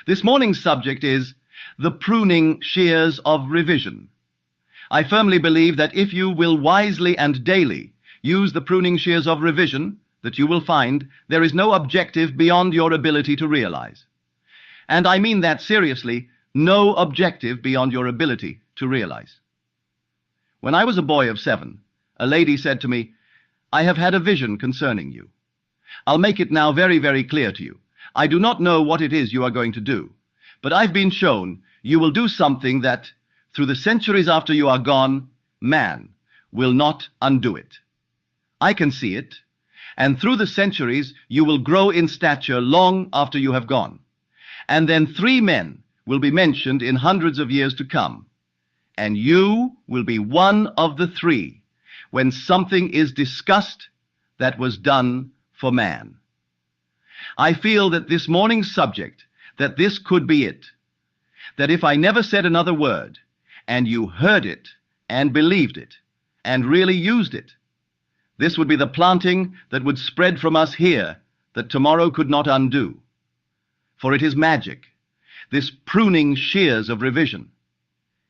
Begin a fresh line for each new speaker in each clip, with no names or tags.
This morning's subject is the pruning shears of revision. I firmly believe that if you will wisely and daily use the pruning shears of revision, that you will find there is no objective beyond your ability to realize. And I mean that seriously, no objective beyond your ability to realize. When I was a boy of 7, a lady said to me, "I have had a vision concerning you. I'll make it now very, very clear to you. I do not know what it is you are going to do, but I've been shown you will do something that, through the centuries after you are gone, man will not undo it. I can see it, and through the centuries you will grow in stature long after you have gone. And then 3 men will be mentioned in hundreds of years to come, and you will be one of the 3 when something is discussed that was done for man." I feel that this morning's subject, that this could be it, that if I never said another word, and you heard it and believed it and really used it, this would be the planting that would spread from us here that tomorrow could not undo. For it is magic, this pruning shears of revision.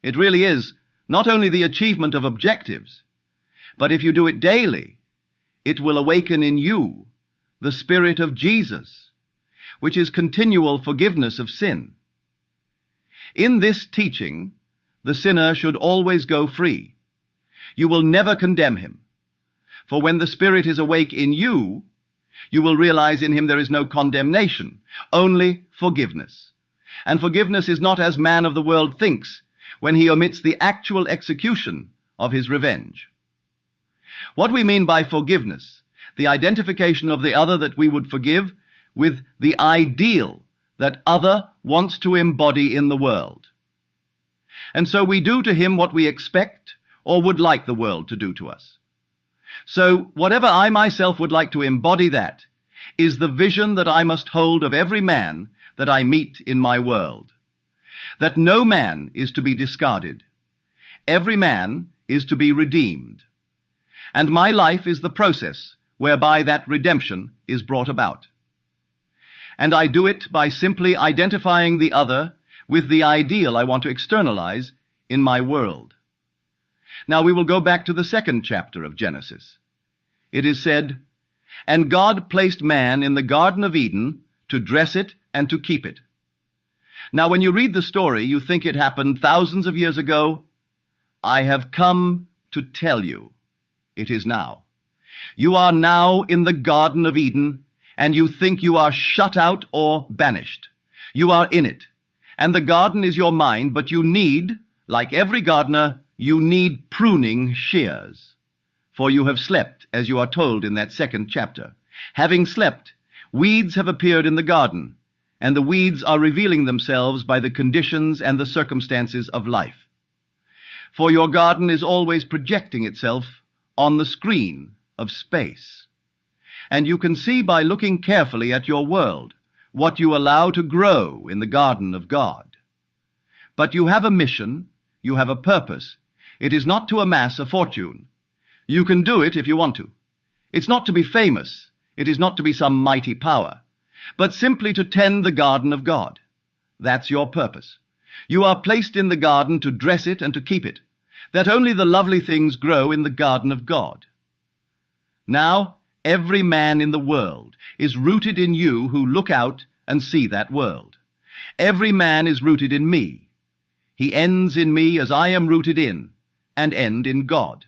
It really is not only the achievement of objectives, but if you do it daily, it will awaken in you the Spirit of Jesus, which is continual forgiveness of sin. In this teaching, the sinner should always go free. You will never condemn him, for when the Spirit is awake in you, you will realize in him there is no condemnation, only forgiveness. And forgiveness is not as man of the world thinks when he omits the actual execution of his revenge. What we mean by forgiveness, the identification of the other that we would forgive with the ideal that other wants to embody in the world. And so we do to him what we expect or would like the world to do to us. So whatever I myself would like to embody, that is the vision that I must hold of every man that I meet in my world. That no man is to be discarded. Every man is to be redeemed. And my life is the process whereby that redemption is brought about. And I do it by simply identifying the other with the ideal I want to externalize in my world. Now we will go back to the 2nd chapter of Genesis. It is said, "And God placed man in the Garden of Eden to dress it and to keep it." Now when you read the story, you think it happened thousands of years ago. I have come to tell you, it is now. You are now in the Garden of Eden, and you think you are shut out or banished. You are in it, and the garden is your mind, but you need, like every gardener, you need pruning shears. For you have slept, as you are told in that 2nd chapter. Having slept, weeds have appeared in the garden, and the weeds are revealing themselves by the conditions and the circumstances of life. For your garden is always projecting itself on the screen of space. And you can see by looking carefully at your world what you allow to grow in the garden of God. But you have a mission, you have a purpose. It is not to amass a fortune. You can do it if you want to. It's not to be famous. It is not to be some mighty power, but simply to tend the garden of God. That's your purpose. You are placed in the garden to dress it and to keep it, that only the lovely things grow in the garden of God. Now, every man in the world is rooted in you who look out and see that world. Every man is rooted in me. He ends in me as I am rooted in, and end in God.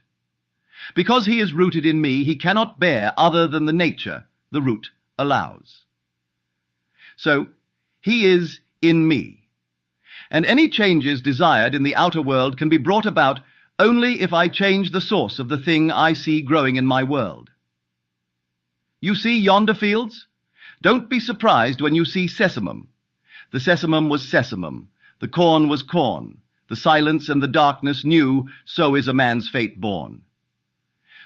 Because he is rooted in me, he cannot bear other than the nature the root allows. So, he is in me. And any changes desired in the outer world can be brought about only if I change the source of the thing I see growing in my world. You see yonder fields? Don't be surprised when you see sesamum. The sesamum was sesamum, the corn was corn, the silence and the darkness knew, so is a man's fate born.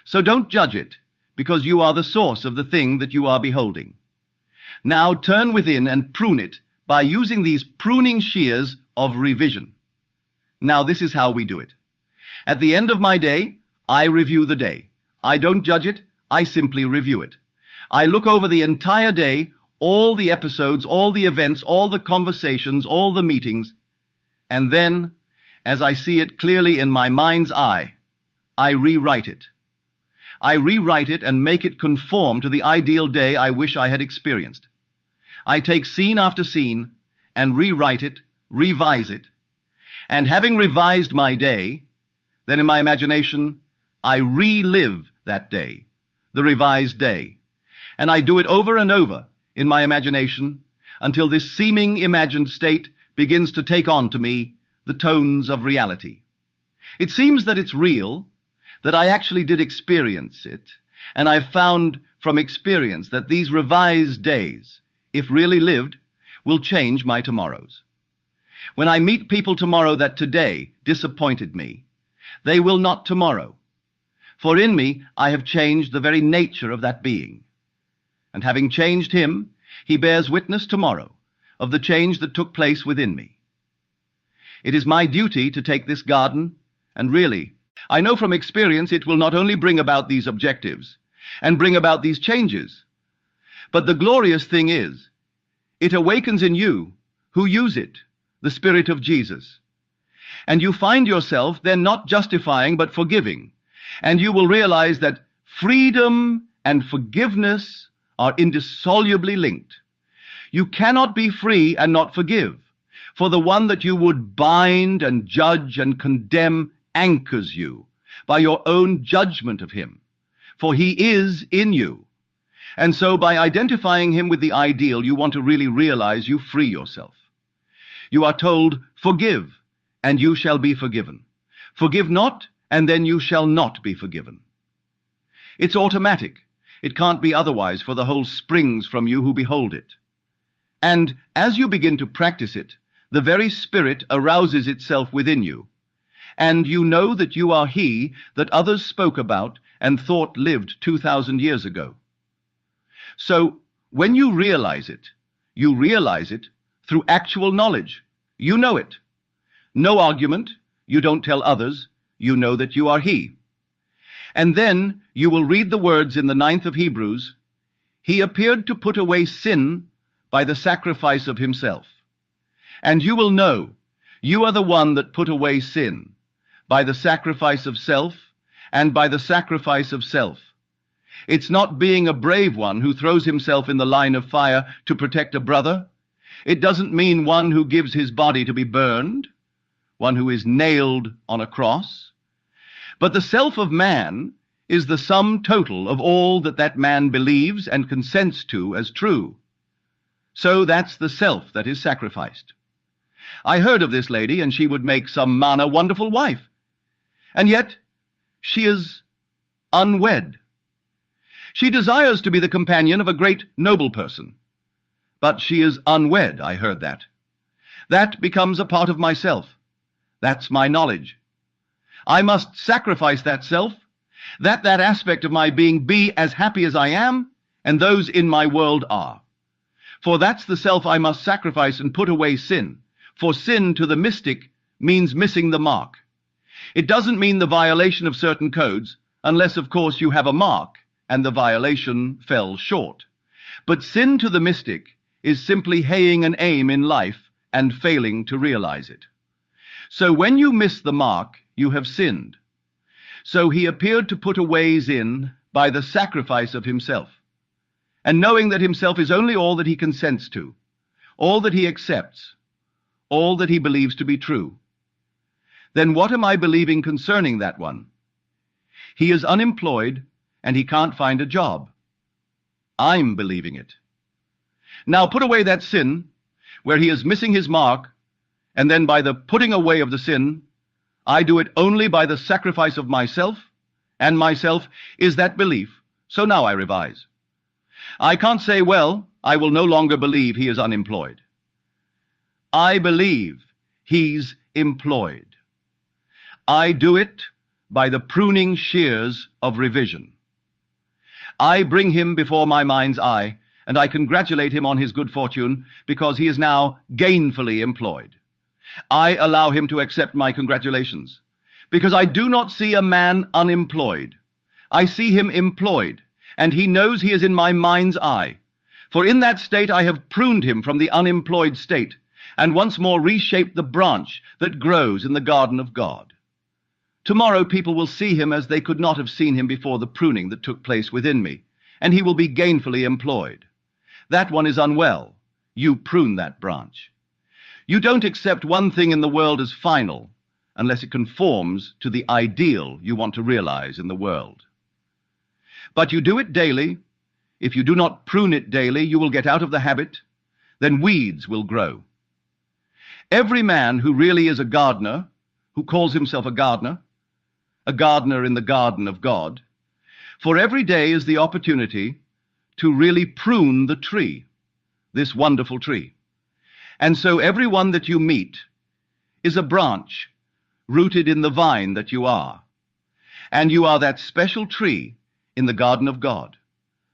So don't judge it, because you are the source of the thing that you are beholding. Now turn within and prune it by using these pruning shears of revision. Now this is how we do it. At the end of my day, I review the day. I don't judge it, I simply review it. I look over the entire day, all the episodes, all the events, all the conversations, all the meetings, and then, as I see it clearly in my mind's eye, I rewrite it. I rewrite it and make it conform to the ideal day I wish I had experienced. I take scene after scene and rewrite it, revise it, and having revised my day, then in my imagination, I relive that day, the revised day, and I do it over and over in my imagination until this seeming imagined state begins to take on to me the tones of reality. It seems that it's real, that I actually did experience it, and I've found from experience that these revised days, if really lived, will change my tomorrows. When I meet people tomorrow that today disappointed me, they will not tomorrow. For in me I have changed the very nature of that being. And having changed him, he bears witness tomorrow of the change that took place within me. It is my duty to take this garden, and really, I know from experience it will not only bring about these objectives and bring about these changes, but the glorious thing is, it awakens in you who use it the Spirit of Jesus. And you find yourself then not justifying but forgiving, and you will realize that freedom and forgiveness are indissolubly linked. You cannot be free and not forgive, for the one that you would bind and judge and condemn anchors you by your own judgment of him, for he is in you. And so by identifying him with the ideal, you want to really realize you free yourself. You are told, forgive, and you shall be forgiven. Forgive not, and then you shall not be forgiven. It's automatic. It can't be otherwise, for the whole springs from you who behold it. And as you begin to practice it, the very Spirit arouses itself within you, and you know that you are he that others spoke about and thought lived 2,000 years ago. So when you realize it through actual knowledge. You know it. No argument. You don't tell others. You know that you are he. And then you will read the words in the 9th of Hebrews, he appeared to put away sin by the sacrifice of himself. And you will know you are the one that put away sin by the sacrifice of self and by the sacrifice of self. It's not being a brave one who throws himself in the line of fire to protect a brother. It doesn't mean one who gives his body to be burned, one who is nailed on a cross. But the self of man is the sum total of all that that man believes and consents to as true. So that's the self that is sacrificed. I heard of this lady, and she would make some manner wonderful wife. And yet she is unwed. She desires to be the companion of a great noble person. But she is unwed, I heard that. That becomes a part of myself. That's my knowledge. I must sacrifice that self, that aspect of my being be as happy as I am, and those in my world are. For that's the self I must sacrifice and put away sin. For sin to the mystic means missing the mark. It doesn't mean the violation of certain codes, unless of course you have a mark, and the violation fell short. But sin to the mystic is simply haying an aim in life and failing to realize it. So when you miss the mark, you have sinned. So he appeared to put away sin by the sacrifice of himself. And knowing that himself is only all that he consents to, all that he accepts, all that he believes to be true, then what am I believing concerning that one? He is unemployed and he can't find a job. I'm believing it. Now put away that sin where he is missing his mark, and then by the putting away of the sin, I do it only by the sacrifice of myself, and myself is that belief. So now I revise. I can't say, well, I will no longer believe he is unemployed. I believe he's employed. I do it by the pruning shears of revision. I bring him before my mind's eye, and I congratulate him on his good fortune because he is now gainfully employed. I allow him to accept my congratulations because I do not see a man unemployed. I see him employed, and he knows he is in my mind's eye. For in that state I have pruned him from the unemployed state, and once more reshaped the branch that grows in the garden of God. Tomorrow people will see him as they could not have seen him before the pruning that took place within me, and he will be gainfully employed. That one is unwell. You prune that branch. You don't accept one thing in the world as final unless it conforms to the ideal you want to realize in the world. But you do it daily. If you do not prune it daily, you will get out of the habit. Then weeds will grow. Every man who really is a gardener, who calls himself a gardener in the garden of God, for every day is the opportunity to really prune the tree, this wonderful tree. And so everyone that you meet is a branch rooted in the vine that you are. And you are that special tree in the garden of God,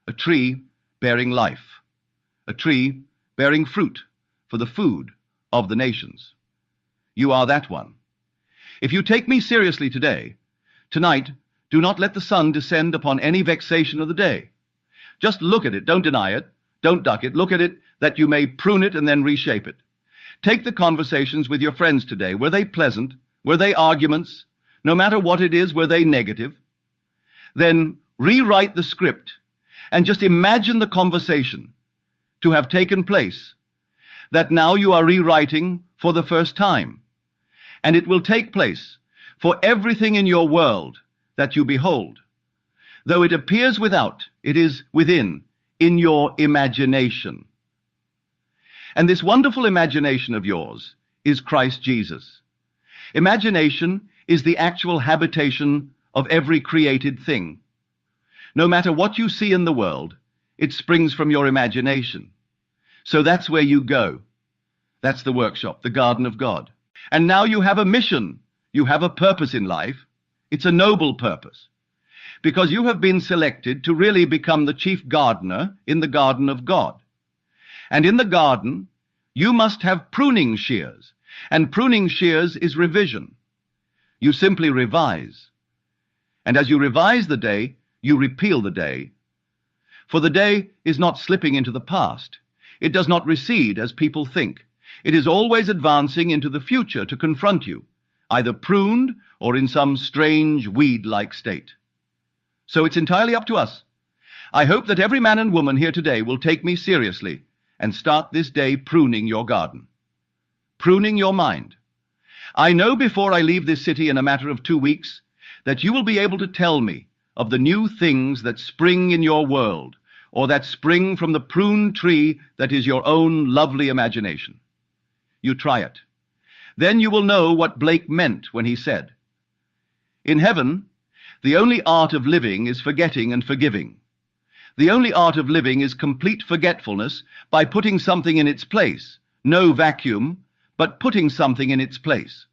a tree bearing life, a tree bearing fruit for the food of the nations. You are that one. If you take me seriously today, tonight, do not let the sun descend upon any vexation of the day. Just look at it, don't deny it, don't duck it, look at it that you may prune it and then reshape it. Take the conversations with your friends today. Were they pleasant? Were they arguments? No matter what it is, were they negative? Then rewrite the script and just imagine the conversation to have taken place that now you are rewriting for the first time. And it will take place for everything in your world that you behold. Though it appears without, it is within, in your imagination. And this wonderful imagination of yours is Christ Jesus. Imagination is the actual habitation of every created thing. No matter what you see in the world, it springs from your imagination. So that's where you go. That's the workshop, the garden of God. And now you have a mission. You have a purpose in life. It's a noble purpose, because you have been selected to really become the chief gardener in the garden of God. And in the garden, you must have pruning shears. And pruning shears is revision. You simply revise. And as you revise the day, you repeal the day. For the day is not slipping into the past. It does not recede as people think. It is always advancing into the future to confront you, either pruned or in some strange weed-like state. So it's entirely up to us. I hope that every man and woman here today will take me seriously and start this day pruning your garden, pruning your mind. I know before I leave this city in a matter of 2 weeks that you will be able to tell me of the new things that spring in your world, or that spring from the pruned tree that is your own lovely imagination. You try it. Then you will know what Blake meant when he said, "In heaven, the only art of living is forgetting and forgiving. The only art of living is complete forgetfulness by putting something in its place. No vacuum, but putting something in its place."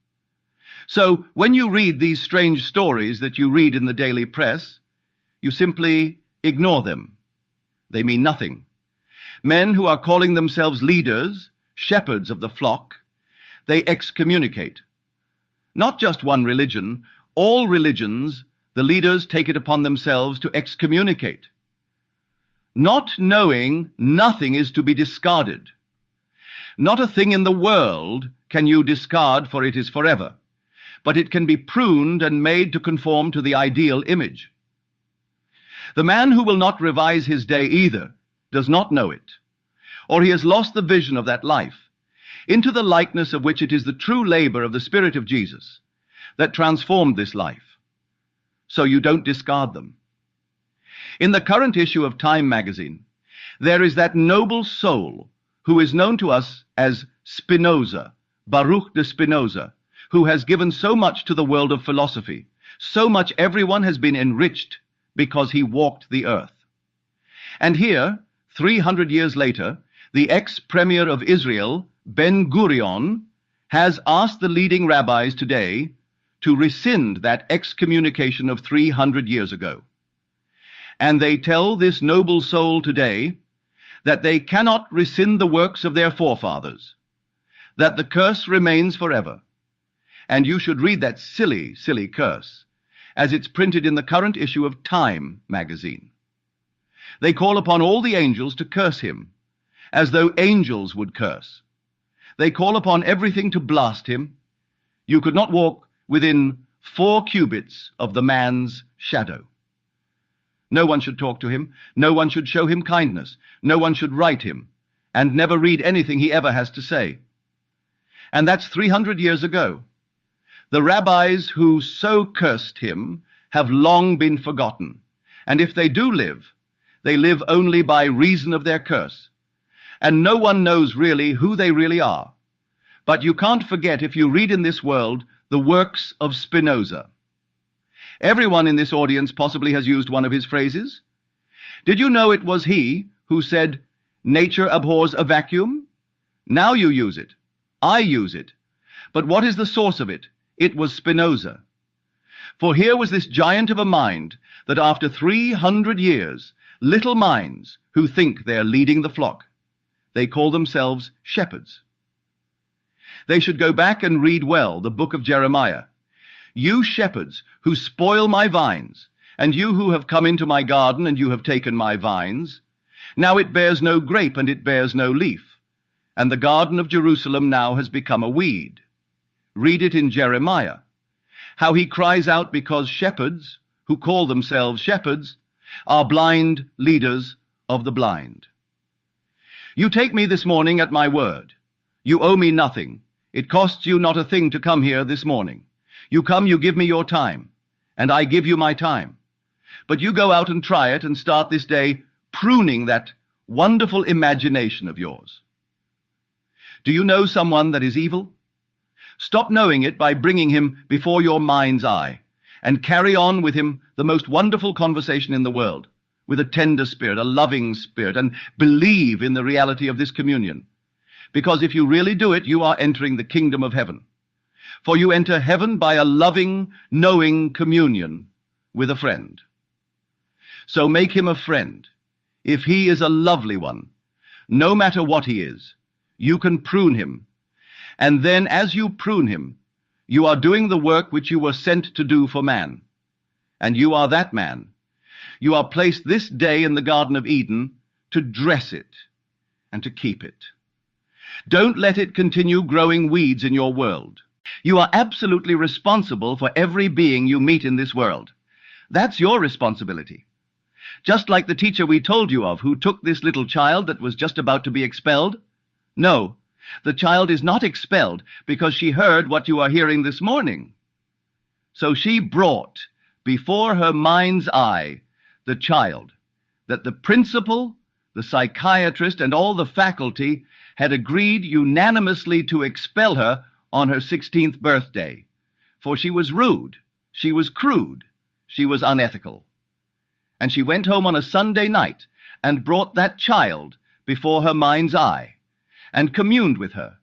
So when you read these strange stories that you read in the daily press, you simply ignore them. They mean nothing. Men who are calling themselves leaders, shepherds of the flock, they excommunicate. Not just one religion, all religions, the leaders take it upon themselves to excommunicate. Not knowing, nothing is to be discarded. Not a thing in the world can you discard, for it is forever, but it can be pruned and made to conform to the ideal image. The man who will not revise his day either does not know it, or he has lost the vision of that life, into the likeness of which it is the true labor of the Spirit of Jesus that transformed this life. So you don't discard them. In the current issue of Time magazine, there is that noble soul who is known to us as Spinoza, Baruch de Spinoza, who has given so much to the world of philosophy, so much everyone has been enriched because he walked the earth. And here, 300 years later, the ex-premier of Israel, Ben-Gurion, has asked the leading rabbis today to rescind that excommunication of 300 years ago. And they tell this noble soul today that they cannot rescind the works of their forefathers, that the curse remains forever. And you should read that silly, silly curse, as it's printed in the current issue of Time magazine. They call upon all the angels to curse him as though angels would curse. They call upon everything to blast him. You could not walk within 4 cubits of the man's shadow. No one should talk to him. No one should show him kindness. No one should write him, and never read anything he ever has to say. And that's 300 years ago. The rabbis who so cursed him have long been forgotten, and if they do live, they live only by reason of their curse, and no one knows really who they really are. But you can't forget, if you read in this world, the works of Spinoza. Everyone in this audience possibly has used one of his phrases. Did you know it was he who said, "Nature abhors a vacuum"? Now you use it. I use it. But what is the source of it? It was Spinoza. For here was this giant of a mind that after 300 years, little minds who think they're leading the flock, they call themselves shepherds. They should go back and read well the book of Jeremiah. You shepherds who spoil my vines, and you who have come into my garden, and you have taken my vines, now it bears no grape and it bears no leaf, and the garden of Jerusalem now has become a weed. Read it in Jeremiah, how he cries out because shepherds, who call themselves shepherds, are blind leaders of the blind. You take me this morning at my word. You owe me nothing. It costs you not a thing to come here this morning. You come, you give me your time, and I give you my time. But you go out and try it and start this day pruning that wonderful imagination of yours. Do you know someone that is evil? Stop knowing it by bringing him before your mind's eye, and carry on with him the most wonderful conversation in the world, with a tender spirit, a loving spirit, and believe in the reality of this communion. Because if you really do it, you are entering the kingdom of heaven. For you enter heaven by a loving, knowing communion with a friend. So make him a friend. If he is a lovely one, no matter what he is, you can prune him. And then as you prune him, you are doing the work which you were sent to do for man. And you are that man. You are placed this day in the Garden of Eden to dress it and to keep it. Don't let it continue growing weeds in your world. You are absolutely responsible for every being you meet in this world. That's your responsibility. Just like the teacher we told you of who took this little child that was just about to be expelled. No, the child is not expelled because she heard what you are hearing this morning. So she brought before her mind's eye the child that the principal, the psychiatrist, and all the faculty had agreed unanimously to expel her on her 16th birthday, for she was rude, she was crude, she was unethical. And she went home on a Sunday night and brought that child before her mind's eye, and communed with her,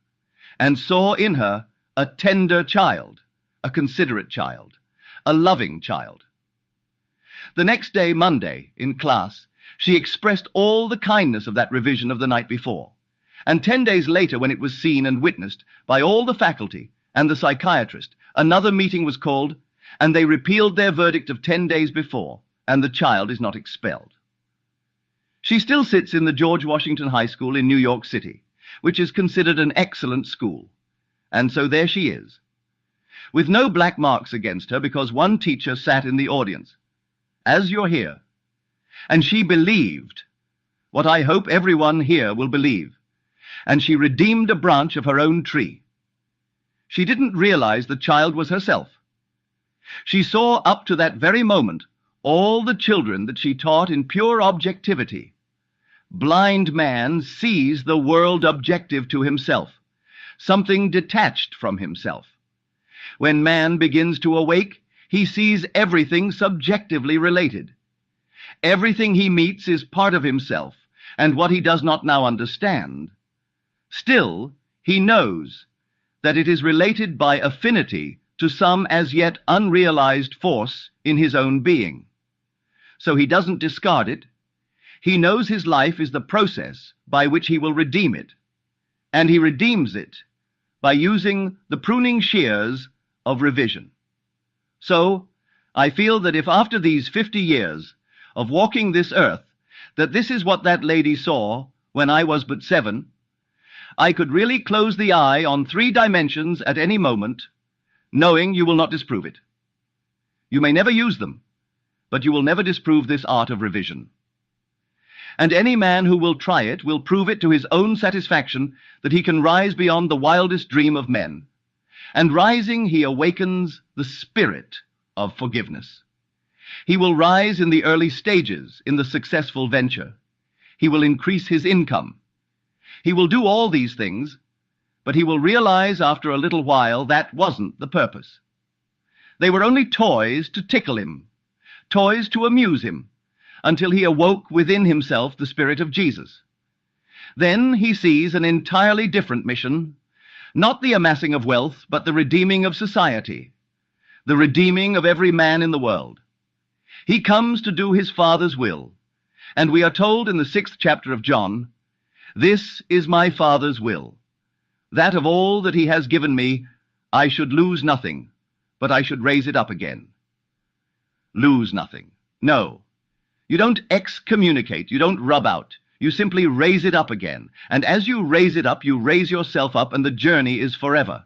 and saw in her a tender child, a considerate child, a loving child. The next day, Monday, in class, she expressed all the kindness of that revision of the night before. And 10 days later, when it was seen and witnessed by all the faculty and the psychiatrist, another meeting was called, and they repealed their verdict of 10 days before, and the child is not expelled. She still sits in the George Washington High School in New York City, which is considered an excellent school. And so there she is, with no black marks against her because one teacher sat in the audience, as you're here. And she believed what I hope everyone here will believe. And she redeemed a branch of her own tree. She didn't realize the child was herself. She saw up to that very moment all the children that she taught in pure objectivity. Blind man sees the world objective to himself, something detached from himself. When man begins to awake, he sees everything subjectively related. Everything he meets is part of himself, and what he does not now understand. Still, he knows that it is related by affinity to some as yet unrealized force in his own being. So he doesn't discard it. He knows his life is the process by which he will redeem it, and he redeems it by using the pruning shears of revision. So, I feel that if after these 50 years of walking this earth, that this is what that lady saw when I was but 7, I could really close the eye on 3 dimensions at any moment, knowing you will not disprove it. You may never use them, but you will never disprove this art of revision. And any man who will try it will prove it to his own satisfaction that he can rise beyond the wildest dream of men. And rising, he awakens the spirit of forgiveness. He will rise in the early stages in the successful venture. He will increase his income. He will do all these things, but he will realize after a little while that wasn't the purpose. They were only toys to tickle him, toys to amuse him, until he awoke within himself the Spirit of Jesus. Then he sees an entirely different mission, not the amassing of wealth, but the redeeming of society, the redeeming of every man in the world. He comes to do his Father's will, and we are told in the 6th chapter of John, "This is my Father's will, that of all that he has given me, I should lose nothing, but I should raise it up again." Lose nothing. No. You don't excommunicate, you don't rub out, you simply raise it up again. And as you raise it up, you raise yourself up, and the journey is forever.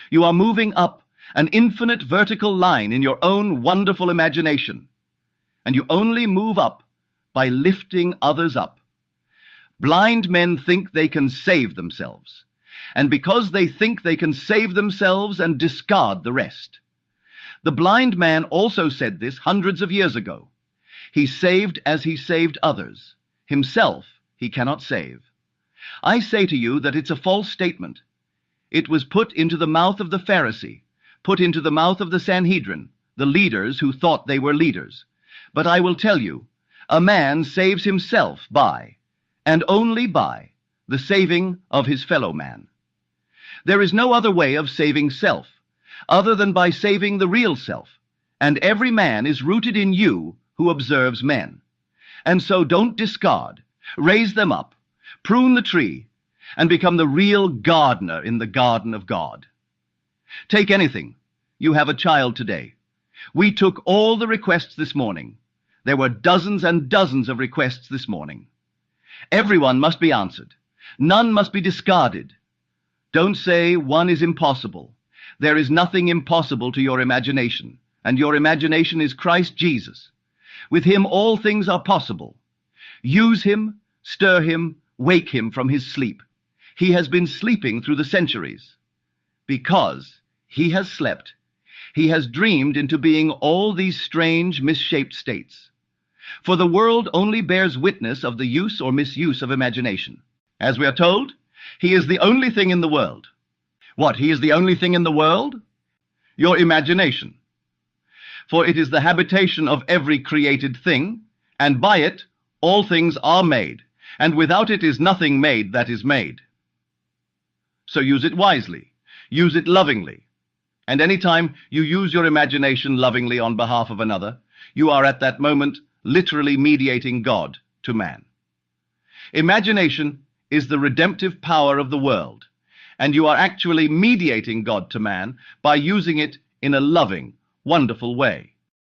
You are moving up an infinite vertical line in your own wonderful imagination. And you only move up by lifting others up. Blind men think they can save themselves, and because they think they can save themselves and discard the rest. The blind man also said this hundreds of years ago. He saved as he saved others. Himself he cannot save. I say to you that it's a false statement. It was put into the mouth of the Pharisee, put into the mouth of the Sanhedrin, the leaders who thought they were leaders. But I will tell you, a man saves himself by, and only by, the saving of his fellow man. There is no other way of saving self, other than by saving the real self, and every man is rooted in you who observes men. And so don't discard, raise them up, prune the tree, and become the real gardener in the garden of God. Take anything. You have a child today. We took all the requests this morning. There were dozens and dozens of requests this morning. Everyone must be answered. None must be discarded. Don't say one is impossible. There is nothing impossible to your imagination, and your imagination is Christ Jesus. With him all things are possible. Use him, stir him, wake him from his sleep. He has been sleeping through the centuries. Because he has slept, he has dreamed into being all these strange, misshaped states. For the world only bears witness of the use or misuse of imagination. As we are told, he is the only thing in the world. What, he is the only thing in the world? Your imagination. For it is the habitation of every created thing, and by it all things are made, and without it is nothing made that is made. So use it wisely, use it lovingly, and any time you use your imagination lovingly on behalf of another, you are at that moment literally mediating God to man. Imagination is the redemptive power of the world, and you are actually mediating God to man by using it in a loving, wonderful way.